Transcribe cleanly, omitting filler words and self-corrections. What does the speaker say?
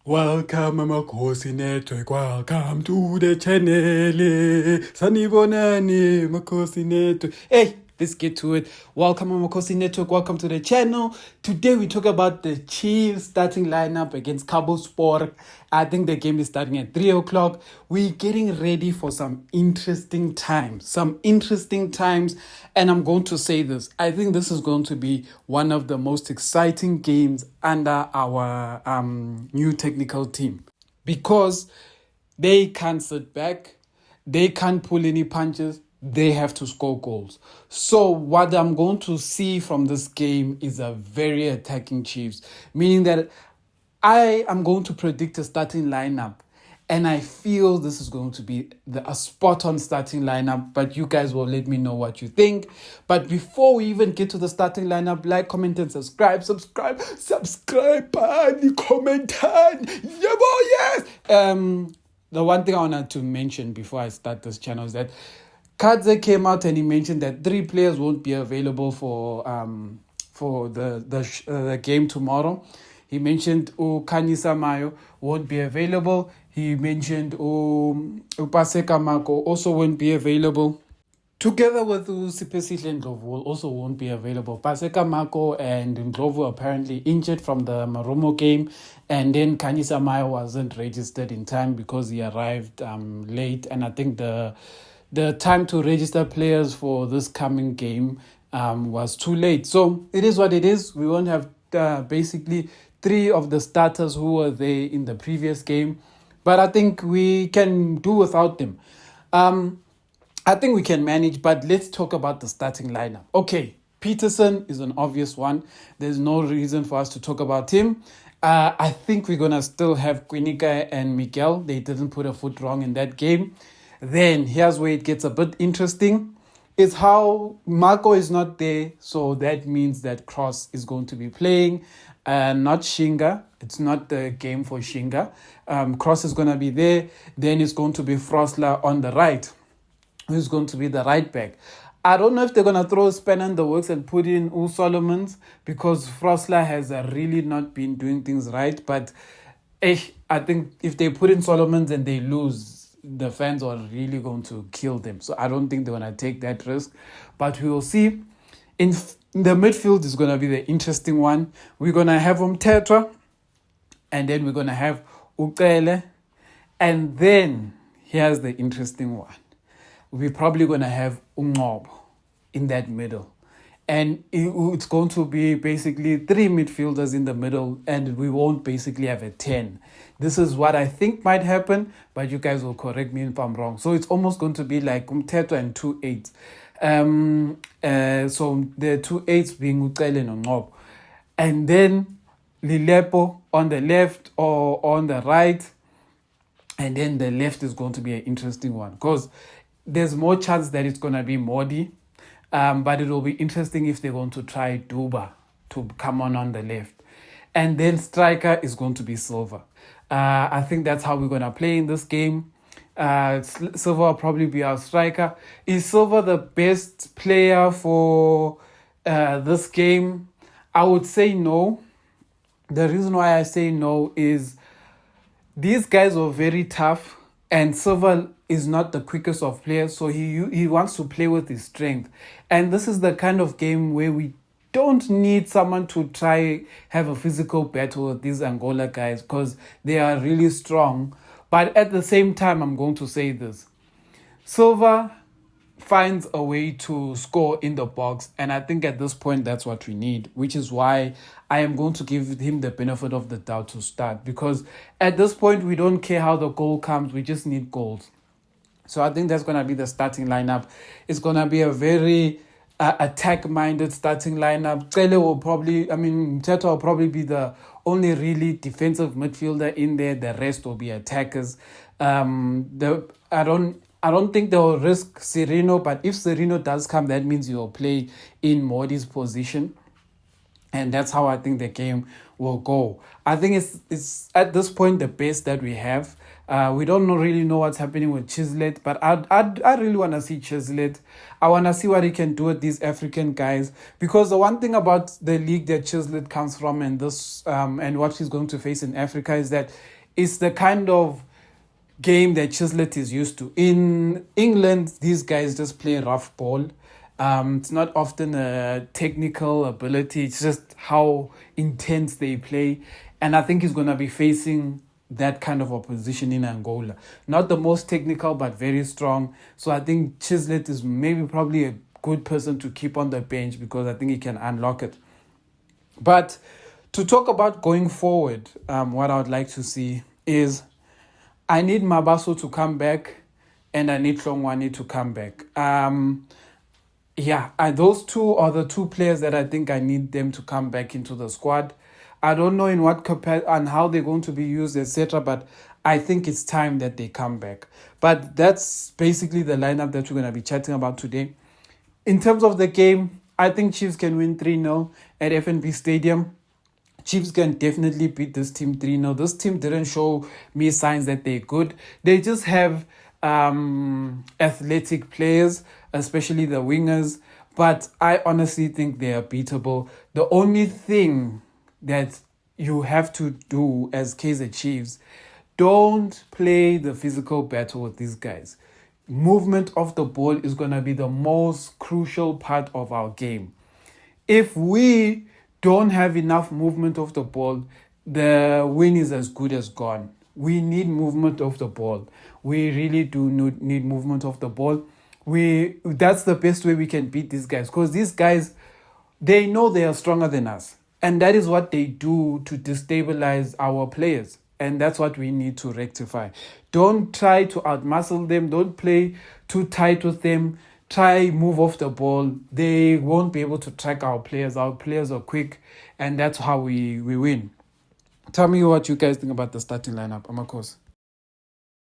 Welcome Amakhosi Network, welcome to the channel. Sanibonani Amakhosi Network. Hey, let's get to it. Welcome Amakhosi Network, welcome to the channel. Today we talk about the Chiefs starting lineup against Kabuscorp. I think the game is starting at 3 o'clock. We're getting ready for some interesting times. And I'm going to say this. I think this is going to be one of the most exciting games under our new technical team. Because they can't sit back. They can't pull any punches. They have to score goals. So what I'm going to see from this game is a very attacking Chiefs. Meaning that I am going to predict a starting lineup, and I feel this is going to be a spot-on starting lineup, but you guys will let me know what you think. But before we even get to the starting lineup, like, comment, and subscribe, and comment, yes! The one thing I wanted to mention before I start this channel is that Kaizer came out and he mentioned that 3 players won't be available for the game tomorrow. He mentioned Mayo won't be available. He mentioned Mayo Mako also won't be available. Together with Sipesihle Ndlovu also won't be available. Paseka Mako and Ndlovu apparently injured from the Maromo game. And then Kaizer Mayo wasn't registered in time because he arrived late. And I think the time to register players for this coming game was too late. So it is what it is. We won't have basically 3 of the starters who were there in the previous game. But I think we can do without them. I think we can manage, but let's talk about the starting lineup. Okay, Peterson is an obvious one. There's no reason for us to talk about him. I think we're going to still have Quinica and Miguel. They didn't put a foot wrong in that game. Then here's where it gets a bit interesting. Is how Mako is not there, so that means that Cross is going to be playing, not Shinga. It's not the game for Shinga. Cross is going to be there. Then it's going to be Frosler on the right, who's going to be the right back. I don't know if they're going to throw a spanner in the works and put in Solomons, because Frosler has really not been doing things right. But I think if they put in Solomons and they lose, the fans are really going to kill them. So I don't think they're going to take that risk. But we will see. In the midfield is going to be the interesting one. We're going to have Tetra, and then we're going to have Ucele. And then here's the interesting one. We're probably going to have Ungobo in that middle. And it's going to be basically 3 midfielders in the middle, and we won't basically have a 10. This is what I think might happen, but you guys will correct me if I'm wrong. So it's almost going to be like Umteto and 2 8s. So the 2 8s being Ucele and Ungobo. And then Lilepo on the left or on the right. And then the left is going to be an interesting one, because there's more chance that it's going to be Modi. But it will be interesting if they're going to try Duba to come on the left. And then striker is going to be Silva. I think that's how we're going to play in this game. Silva will probably be our striker. Is Silva the best player for this game? I would say no. The reason why I say no is these guys were very tough, and Silva is not the quickest of players, so he wants to play with his strength. And this is the kind of game where we don't need someone to try have a physical battle with these Angola guys, because they are really strong. But at the same time, I'm going to say this. Silva finds a way to score in the box, and I think at this point that's what we need, which is why I am going to give him the benefit of the doubt to start, because at this point we don't care how the goal comes, we just need goals. So I think that's going to be the starting lineup. It's going to be a very attack-minded starting lineup. Tete will probably be the only really defensive midfielder in there. The rest will be attackers. I don't think they'll risk Sereno, but if Sereno does come, that means he'll play in Modi's position. And that's how I think the game will go. I think it's at this point the best that we have. We don't really know what's happening with Chislett, but I really want to see Chislett. I want to see what he can do with these African guys, because the one thing about the league that Chislett comes from and this and what he's going to face in Africa is that it's the kind of game that Chislett is used to. In England, these guys just play rough ball. It's not often a technical ability. It's just how intense they play. And I think he's going to be facing that kind of opposition in Angola. Not the most technical, but very strong. So I think Chislett is maybe probably a good person to keep on the bench because I think he can unlock it. But to talk about going forward, what I would like to see is I need Mabaso to come back and I need Hlongwane to come back. Those two are the two players that I think I need them to come back into the squad. I don't know in what capacity and how they're going to be used, etc. But I think it's time that they come back. But that's basically the lineup that we're going to be chatting about today. In terms of the game, I think Chiefs can win 3-0 at FNB Stadium. Chiefs can definitely beat this team 3-0. This team didn't show me signs that they're good. They just have athletic players, especially the wingers. But I honestly think they are beatable. The only thing that you have to do as Kaizer Chiefs, don't play the physical battle with these guys. Movement of the ball is going to be the most crucial part of our game. If we don't have enough movement of the ball, the win is as good as gone. We need movement of the ball. We really do need movement of the ball. That's the best way we can beat these guys, because these guys, they know they are stronger than us. And that is what they do to destabilize our players. And that's what we need to rectify. Don't try to outmuscle them. Don't play too tight with them. Try move off the ball. They won't be able to track our players. Our players are quick, and that's how we win. Tell me what you guys think about the starting lineup, Amakhosi.